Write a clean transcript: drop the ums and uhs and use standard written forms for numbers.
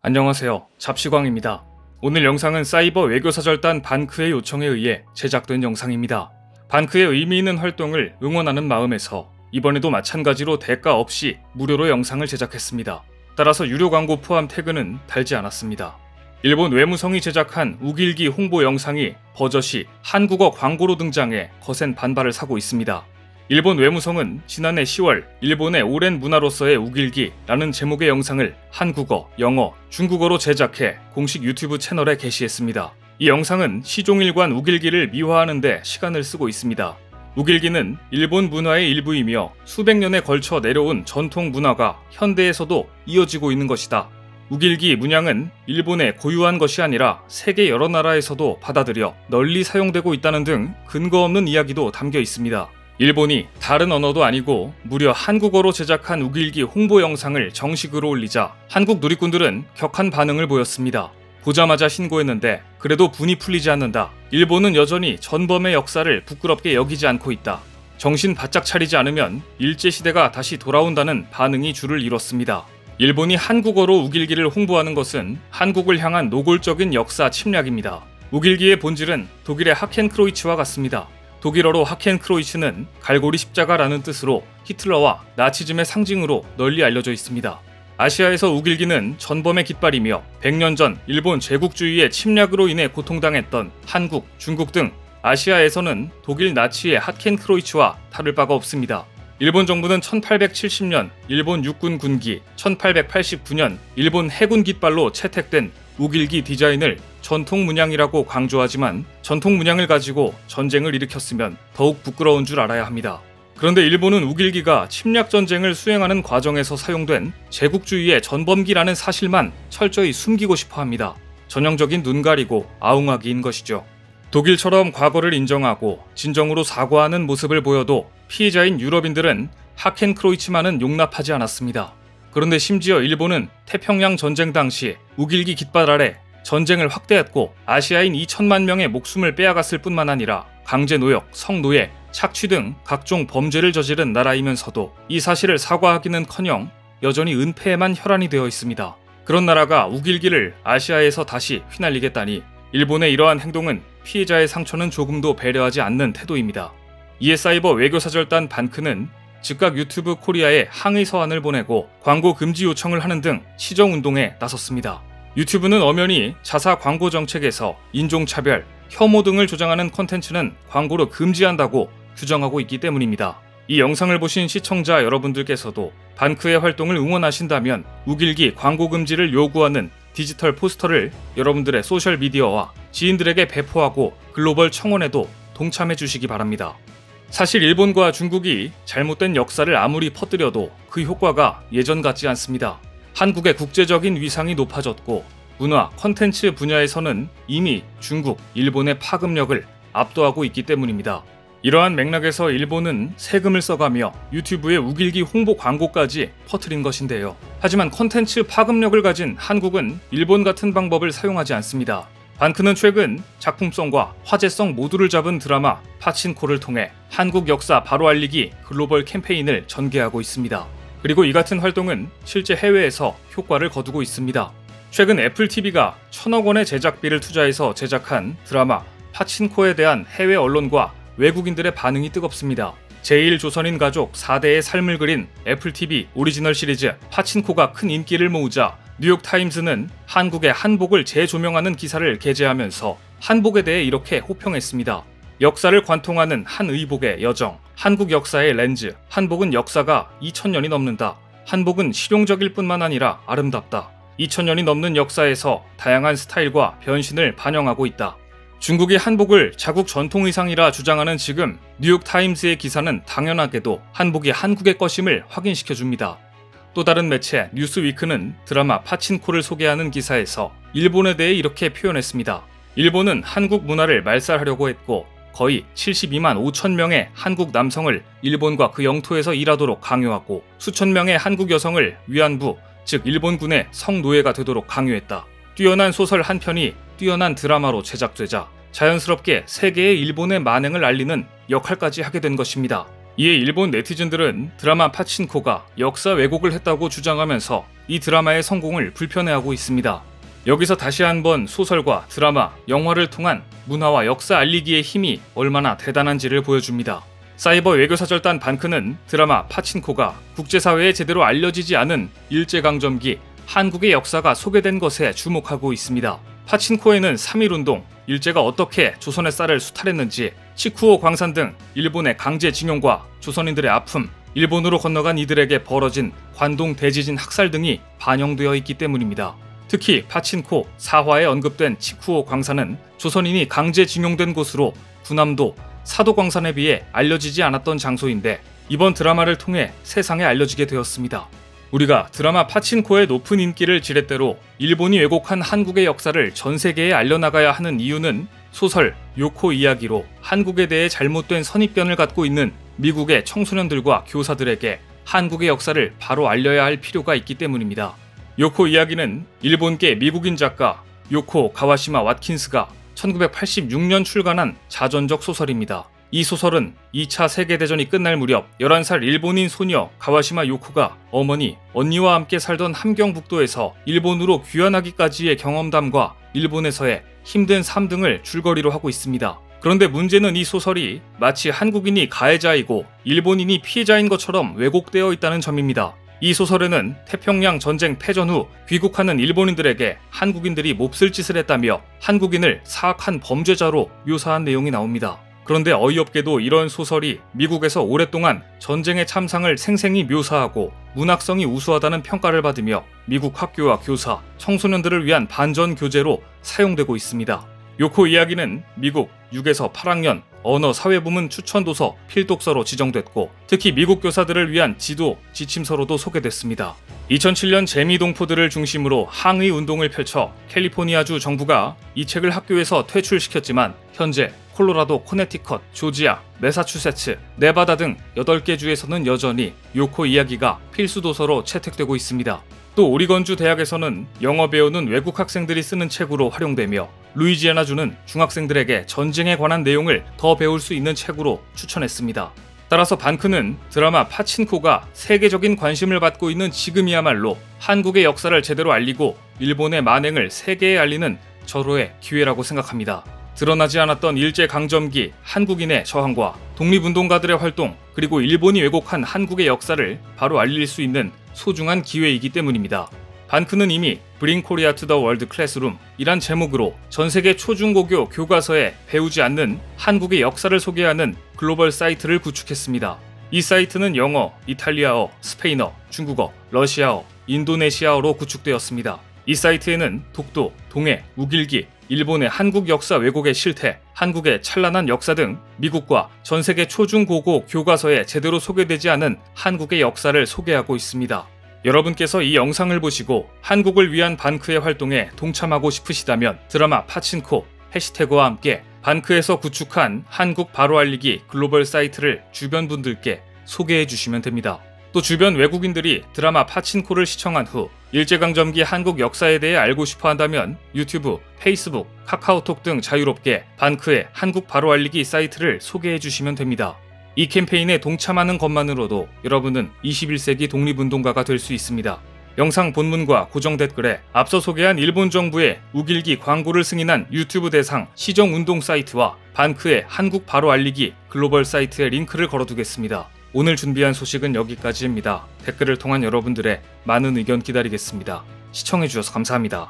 안녕하세요. 잡시광입니다. 오늘 영상은 사이버 외교사절단 반크의 요청에 의해 제작된 영상입니다. 반크의 의미 있는 활동을 응원하는 마음에서 이번에도 마찬가지로 대가 없이 무료로 영상을 제작했습니다. 따라서 유료 광고 포함 태그는 달지 않았습니다. 일본 외무성이 제작한 우길기 홍보 영상이 버젓이 한국어 광고로 등장해 거센 반발을 사고 있습니다. 일본 외무성은 지난해 10월 일본의 오랜 문화로서의 우길기라는 제목의 영상을 한국어, 영어, 중국어로 제작해 공식 유튜브 채널에 게시했습니다. 이 영상은 시종일관 우길기를 미화하는 데 시간을 쓰고 있습니다. 우길기는 일본 문화의 일부이며 수백 년에 걸쳐 내려온 전통 문화가 현대에서도 이어지고 있는 것이다. 우길기 문양은 일본의 고유한 것이 아니라 세계 여러 나라에서도 받아들여 널리 사용되고 있다는 등 근거 없는 이야기도 담겨 있습니다. 일본이 다른 언어도 아니고 무려 한국어로 제작한 우길기 홍보 영상을 정식으로 올리자 한국 누리꾼들은 격한 반응을 보였습니다. 보자마자 신고했는데 그래도 분이 풀리지 않는다. 일본은 여전히 전범의 역사를 부끄럽게 여기지 않고 있다. 정신 바짝 차리지 않으면 일제시대가 다시 돌아온다는 반응이 줄을 이뤘습니다. 일본이 한국어로 우길기를 홍보하는 것은 한국을 향한 노골적인 역사 침략입니다. 우길기의 본질은 독일의 하켄크로이츠와 같습니다. 독일어로 하켄크로이츠는 갈고리 십자가라는 뜻으로 히틀러와 나치즘의 상징으로 널리 알려져 있습니다. 아시아에서 우길기는 전범의 깃발이며 100년 전 일본 제국주의의 침략으로 인해 고통당했던 한국, 중국 등 아시아에서는 독일 나치의 하켄크로이츠와 다를 바가 없습니다. 일본 정부는 1870년 일본 육군 군기, 1889년 일본 해군 깃발로 채택된 우길기 디자인을 전통 문양이라고 강조하지만 전통 문양을 가지고 전쟁을 일으켰으면 더욱 부끄러운 줄 알아야 합니다. 그런데 일본은 우길기가 침략 전쟁을 수행하는 과정에서 사용된 제국주의의 전범기라는 사실만 철저히 숨기고 싶어 합니다. 전형적인 눈 가리고 아웅하기인 것이죠. 독일처럼 과거를 인정하고 진정으로 사과하는 모습을 보여도 피해자인 유럽인들은 하켄크로이츠만은 용납하지 않았습니다. 그런데 심지어 일본은 태평양 전쟁 당시 우길기 깃발 아래 전쟁을 확대했고 아시아인 2천만 명의 목숨을 빼앗았을 뿐만 아니라 강제노역, 성노예, 착취 등 각종 범죄를 저지른 나라이면서도 이 사실을 사과하기는커녕 여전히 은폐에만 혈안이 되어 있습니다. 그런 나라가 우길기를 아시아에서 다시 휘날리겠다니 일본의 이러한 행동은 피해자의 상처는 조금도 배려하지 않는 태도입니다. 이에 사이버 외교사절단 반크는 즉각 유튜브 코리아에 항의 서한을 보내고 광고 금지 요청을 하는 등 시정운동에 나섰습니다. 유튜브는 엄연히 자사 광고 정책에서 인종차별, 혐오 등을 조장하는 콘텐츠는 광고로 금지한다고 규정하고 있기 때문입니다. 이 영상을 보신 시청자 여러분들께서도 반크의 활동을 응원하신다면 우길기 광고 금지를 요구하는 디지털 포스터를 여러분들의 소셜미디어와 지인들에게 배포하고 글로벌 청원에도 동참해 주시기 바랍니다. 사실 일본과 중국이 잘못된 역사를 아무리 퍼뜨려도 그 효과가 예전 같지 않습니다. 한국의 국제적인 위상이 높아졌고 문화, 컨텐츠 분야에서는 이미 중국, 일본의 파급력을 압도하고 있기 때문입니다. 이러한 맥락에서 일본은 세금을 써가며 유튜브에 우길기 홍보 광고까지 퍼뜨린 것인데요. 하지만 컨텐츠 파급력을 가진 한국은 일본 같은 방법을 사용하지 않습니다. 반크는 최근 작품성과 화제성 모두를 잡은 드라마 파친코를 통해 한국 역사 바로 알리기 글로벌 캠페인을 전개하고 있습니다. 그리고 이 같은 활동은 실제 해외에서 효과를 거두고 있습니다. 최근 애플TV가 1000억 원의 제작비를 투자해서 제작한 드라마 파친코에 대한 해외 언론과 외국인들의 반응이 뜨겁습니다. 제1조선인 가족 4대의 삶을 그린 애플TV 오리지널 시리즈 파친코가 큰 인기를 모으자 뉴욕타임스는 한국의 한복을 재조명하는 기사를 게재하면서 한복에 대해 이렇게 호평했습니다. 역사를 관통하는 한 의복의 여정, 한국 역사의 렌즈, 한복은 역사가 2000년이 넘는다. 한복은 실용적일 뿐만 아니라 아름답다. 2000년이 넘는 역사에서 다양한 스타일과 변신을 반영하고 있다. 중국이 한복을 자국 전통 의상이라 주장하는 지금 뉴욕타임스의 기사는 당연하게도 한복이 한국의 것임을 확인시켜줍니다. 또 다른 매체 뉴스위크는 드라마 파친코를 소개하는 기사에서 일본에 대해 이렇게 표현했습니다. 일본은 한국 문화를 말살하려고 했고 거의 72만 5천 명의 한국 남성을 일본과 그 영토에서 일하도록 강요하고 수천 명의 한국 여성을 위안부, 즉 일본군의 성노예가 되도록 강요했다. 뛰어난 소설 한 편이 뛰어난 드라마로 제작되자 자연스럽게 세계의 일본의 만행을 알리는 역할까지 하게 된 것입니다. 이에 일본 네티즌들은 드라마 파친코가 역사 왜곡을 했다고 주장하면서 이 드라마의 성공을 불편해하고 있습니다. 여기서 다시 한번 소설과 드라마, 영화를 통한 문화와 역사 알리기의 힘이 얼마나 대단한지를 보여줍니다. 사이버 외교사절단 반크는 드라마 파친코가 국제사회에 제대로 알려지지 않은 일제강점기 한국의 역사가 소개된 것에 주목하고 있습니다. 파친코에는 3.1운동, 일제가 어떻게 조선의 쌀을 수탈했는지, 치쿠오 광산 등 일본의 강제징용과 조선인들의 아픔, 일본으로 건너간 이들에게 벌어진 관동 대지진 학살 등이 반영되어 있기 때문입니다. 특히 파친코 4화에 언급된 치쿠오 광산은 조선인이 강제징용된 곳으로 군함도 사도광산에 비해 알려지지 않았던 장소인데 이번 드라마를 통해 세상에 알려지게 되었습니다. 우리가 드라마 파친코의 높은 인기를 지렛대로 일본이 왜곡한 한국의 역사를 전 세계에 알려나가야 하는 이유는 소설 요코 이야기로 한국에 대해 잘못된 선입견을 갖고 있는 미국의 청소년들과 교사들에게 한국의 역사를 바로 알려야 할 필요가 있기 때문입니다. 요코 이야기는 일본계 미국인 작가 요코 가와시마 왓킨스가 1986년 출간한 자전적 소설입니다. 이 소설은 2차 세계대전이 끝날 무렵 11살 일본인 소녀 가와시마 요코가 어머니, 언니와 함께 살던 함경북도에서 일본으로 귀환하기까지의 경험담과 일본에서의 힘든 삶 등을 줄거리로 하고 있습니다. 그런데 문제는 이 소설이 마치 한국인이 가해자이고 일본인이 피해자인 것처럼 왜곡되어 있다는 점입니다. 이 소설에는 태평양 전쟁 패전 후 귀국하는 일본인들에게 한국인들이 몹쓸 짓을 했다며 한국인을 사악한 범죄자로 묘사한 내용이 나옵니다. 그런데 어이없게도 이런 소설이 미국에서 오랫동안 전쟁의 참상을 생생히 묘사하고 문학성이 우수하다는 평가를 받으며 미국 학교와 교사, 청소년들을 위한 반전 교재로 사용되고 있습니다. 요코 이야기는 미국 6에서 8학년 언어 사회부문 추천도서 필독서로 지정됐고 특히 미국 교사들을 위한 지도, 지침서로도 소개됐습니다. 2007년 재미동포들을 중심으로 항의 운동을 펼쳐 캘리포니아주 정부가 이 책을 학교에서 퇴출시켰지만 현재 콜로라도, 코네티컷, 조지아, 매사추세츠, 네바다 등 8개 주에서는 여전히 요코 이야기가 필수 도서로 채택되고 있습니다. 또 오리건주 대학에서는 영어 배우는 외국 학생들이 쓰는 책으로 활용되며 루이지애나주는 중학생들에게 전쟁에 관한 내용을 더 배울 수 있는 책으로 추천했습니다. 따라서 반크는 드라마 파친코가 세계적인 관심을 받고 있는 지금이야말로 한국의 역사를 제대로 알리고 일본의 만행을 세계에 알리는 절호의 기회라고 생각합니다. 드러나지 않았던 일제강점기 한국인의 저항과 독립운동가들의 활동, 그리고 일본이 왜곡한 한국의 역사를 바로 알릴 수 있는 소중한 기회이기 때문입니다. 반크는 이미 Bring Korea to the World Classroom 이란 제목으로 전세계 초중고교 교과서에 배우지 않는 한국의 역사를 소개하는 글로벌 사이트를 구축했습니다. 이 사이트는 영어, 이탈리아어, 스페인어, 중국어, 러시아어, 인도네시아어로 구축되었습니다. 이 사이트에는 독도, 동해, 우길기, 일본의 한국 역사 왜곡의 실태, 한국의 찬란한 역사 등 미국과 전세계 초중고고 교과서에 제대로 소개되지 않은 한국의 역사를 소개하고 있습니다. 여러분께서 이 영상을 보시고 한국을 위한 반크의 활동에 동참하고 싶으시다면 드라마 파친코 해시태그와 함께 반크에서 구축한 한국 바로 알리기 글로벌 사이트를 주변 분들께 소개해 주시면 됩니다. 또 주변 외국인들이 드라마 파친코를 시청한 후 일제강점기 한국 역사에 대해 알고 싶어 한다면 유튜브, 페이스북, 카카오톡 등 자유롭게 반크의 한국 바로 알리기 사이트를 소개해 주시면 됩니다. 이 캠페인에 동참하는 것만으로도 여러분은 21세기 독립운동가가 될 수 있습니다. 영상 본문과 고정 댓글에 앞서 소개한 일본 정부의 우길기 광고를 승인한 유튜브 대상 시정운동 사이트와 반크의 한국 바로 알리기 글로벌 사이트의 링크를 걸어두겠습니다. 오늘 준비한 소식은 여기까지입니다. 댓글을 통한 여러분들의 많은 의견 기다리겠습니다. 시청해주셔서 감사합니다.